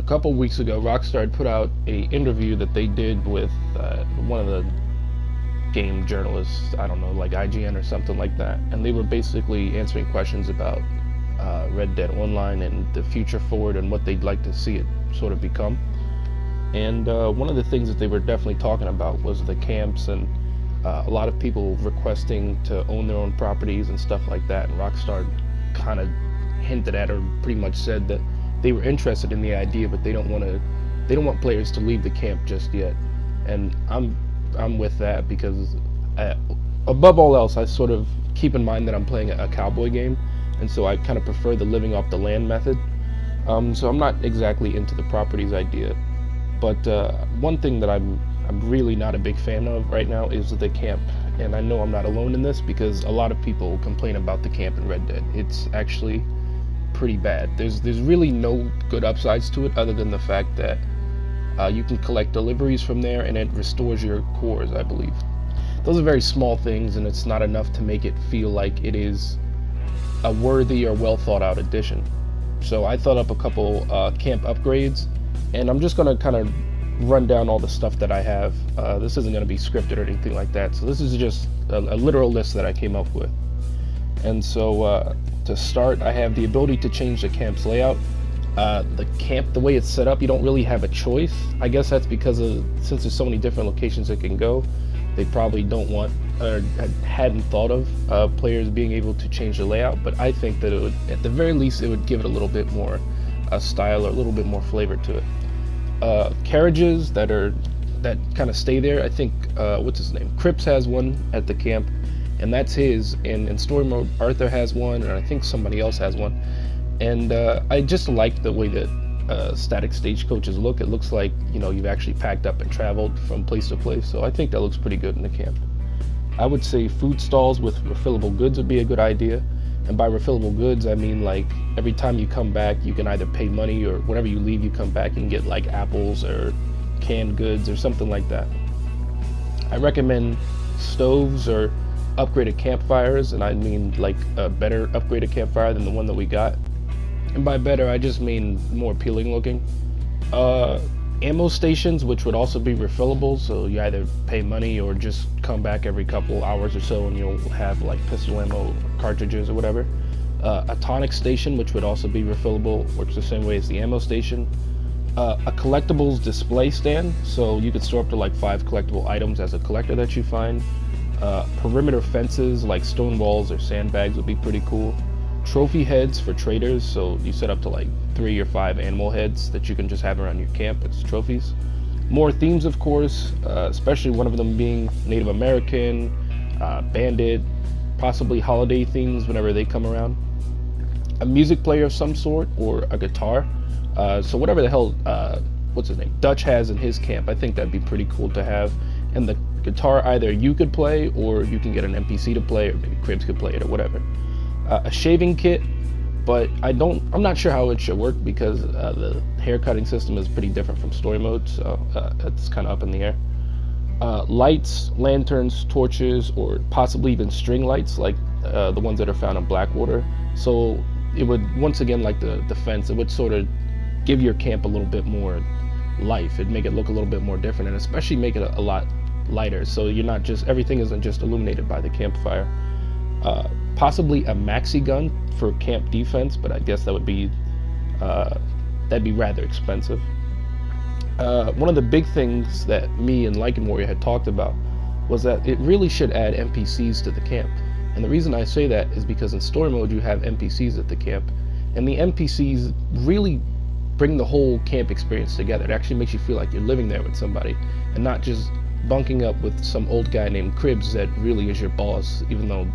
couple weeks ago, Rockstar had put out a interview that they did with one of the game journalists, I don't know, like IGN or something like that, and they were basically answering questions about Red Dead Online and the future forward and what they'd like to see it sort of become. And one of the things that they were definitely talking about was the camps and a lot of people requesting to own their own properties and stuff like that, and Rockstar kind of hinted at or pretty much said that they were interested in the idea, but they don't want players to leave the camp just yet. And I'm with that because above all else, I sort of keep in mind that I'm playing a cowboy game, and so I kind of prefer the living off the land method. So I'm not exactly into the properties idea, but one thing that I'm really not a big fan of right now is the camp. And I know I'm not alone in this because a lot of people complain about the camp in Red Dead. It's actually pretty bad. There's really no good upsides to it other than the fact that you can collect deliveries from there and it restores your cores, I believe. Those are very small things, and it's not enough to make it feel like it is a worthy or well thought out addition. So I thought up a couple camp upgrades, and I'm just going to kind of run down all the stuff that I have. This isn't going to be scripted or anything like that, so this is just a literal list that I came up with. And so to start, I have the ability to change the camp's layout. The camp, the way it's set up, you don't really have a choice. I guess that's because since there's so many different locations it can go, they probably don't want or hadn't thought of players being able to change the layout. But I think that it would, at the very least, it would give it a little bit more style or a little bit more flavor to it. Carriages that kind of stay there. I think what's his name? Cripps has one at the camp, and that's his. In story mode, Arthur has one, and I think somebody else has one. And I just like the way that static stagecoaches look. It looks like, you know, you've actually packed up and traveled from place to place. So I think that looks pretty good in the camp. I would say food stalls with refillable goods would be a good idea. And by refillable goods, I mean like every time you come back, you can either pay money, or whenever you leave, you come back and get like apples or canned goods or something like that. I recommend stoves or upgraded campfires, and I mean like a better upgraded campfire than the one that we got. And by better, I just mean more appealing looking. Ammo stations, which would also be refillable, so you either pay money or just come back every couple hours or so and you'll have like pistol ammo cartridges or whatever. A tonic station, which would also be refillable, works the same way as the ammo station. A collectibles display stand, so you could store up to like 5 collectible items as a collector that you find. Perimeter fences like stone walls or sandbags would be pretty cool. Trophy heads for traders, so you set up to like 3 or 5 animal heads that you can just have around your camp as trophies. More themes, of course, especially one of them being Native American, bandit, possibly holiday themes whenever they come around. A music player of some sort, or a guitar. So whatever the hell, what's his name, Dutch has in his camp, I think that'd be pretty cool to have. And the guitar, either you could play or you can get an NPC to play, or maybe Cribs could play it or whatever. A shaving kit, but I'm not sure how it should work because the hair cutting system is pretty different from story mode, so it's kind of up in the air. Lights, lanterns, torches, or possibly even string lights like the ones that are found in Blackwater. So it would, once again, like the fence, it would sort of give your camp a little bit more life. It'd make it look a little bit more different, and especially make it a lot lighter, so you're not just, everything isn't just illuminated by the campfire. Possibly a maxi gun for camp defense, but I guess that would be that'd be rather expensive. One of the big things that me and Lycan Warrior had talked about was that it really should add NPCs to the camp. And the reason I say that is because in story mode you have NPCs at the camp, and the NPCs really bring the whole camp experience together. It actually makes you feel like you're living there with somebody and not just bunking up with some old guy named Cribs that really is your boss, even though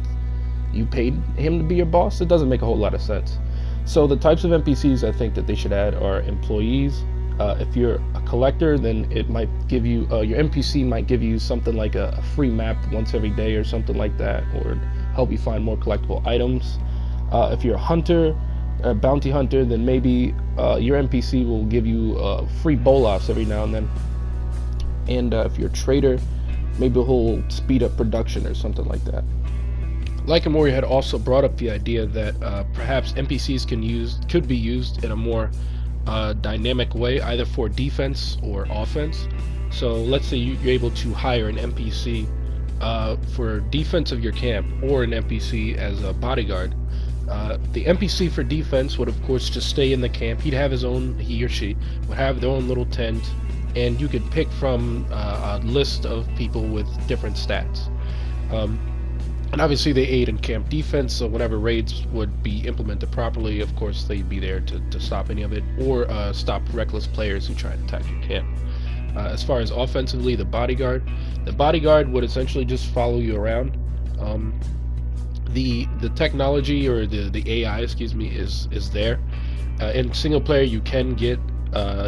you paid him to be your boss. It doesn't make a whole lot of sense. So the types of NPCs I think that they should add are employees. If you're a collector, then it might give you, your NPC might give you something like a free map once every day or something like that, or help you find more collectible items. If you're a hunter, a bounty hunter, then maybe your NPC will give you free bowl-offs every now and then. And if you're a trader, maybe he'll speed up production or something like that. Lycan Warrior had also brought up the idea that perhaps NPCs could be used in a more dynamic way, either for defense or offense. So let's say you're able to hire an NPC for defense of your camp, or an NPC as a bodyguard. The NPC for defense would of course just stay in the camp. He or she would have their own little tent, and you could pick from a list of people with different stats. And obviously they aid in camp defense, so whenever raids would be implemented properly, of course they'd be there to stop any of it, or stop reckless players who try to attack your camp. As far as offensively, the bodyguard would essentially just follow you around. The technology, or the AI, is there. In single player, you can get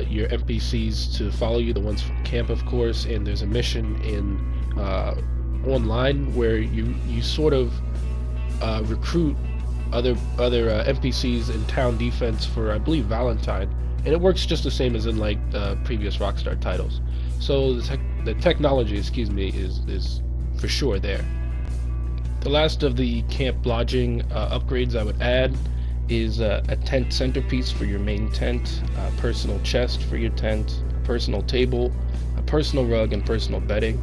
your NPCs to follow you, the ones from camp, of course, and there's a mission in online where you sort of recruit other NPCs in town defense for, I believe, Valentine, and it works just the same as in like previous Rockstar titles. So the technology, is for sure there. The last of the camp lodging upgrades I would add is a tent centerpiece for your main tent, a personal chest for your tent, a personal table, a personal rug, and personal bedding,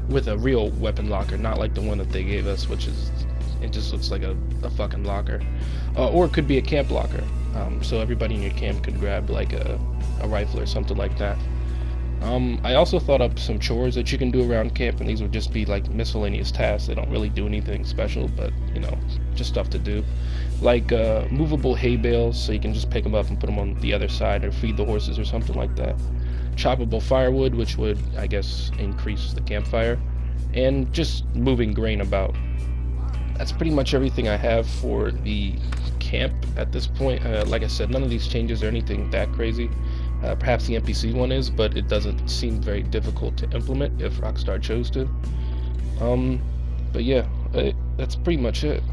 with a real weapon locker, not like the one that they gave us, which just looks like a fucking locker. Or it could be a camp locker, so everybody in your camp could grab like a rifle or something like that. I also thought up some chores that you can do around camp, and these would just be like miscellaneous tasks. They don't really do anything special, but just stuff to do, like movable hay bales, so you can just pick them up and put them on the other side, or feed the horses or something like that. Choppable firewood, which would, I guess, increase the campfire, and just moving grain about. That's pretty much everything I have for the camp at this point. Like I said, none of these changes are anything that crazy. Perhaps the NPC one is, but it doesn't seem very difficult to implement if Rockstar chose to. But yeah, that's pretty much it.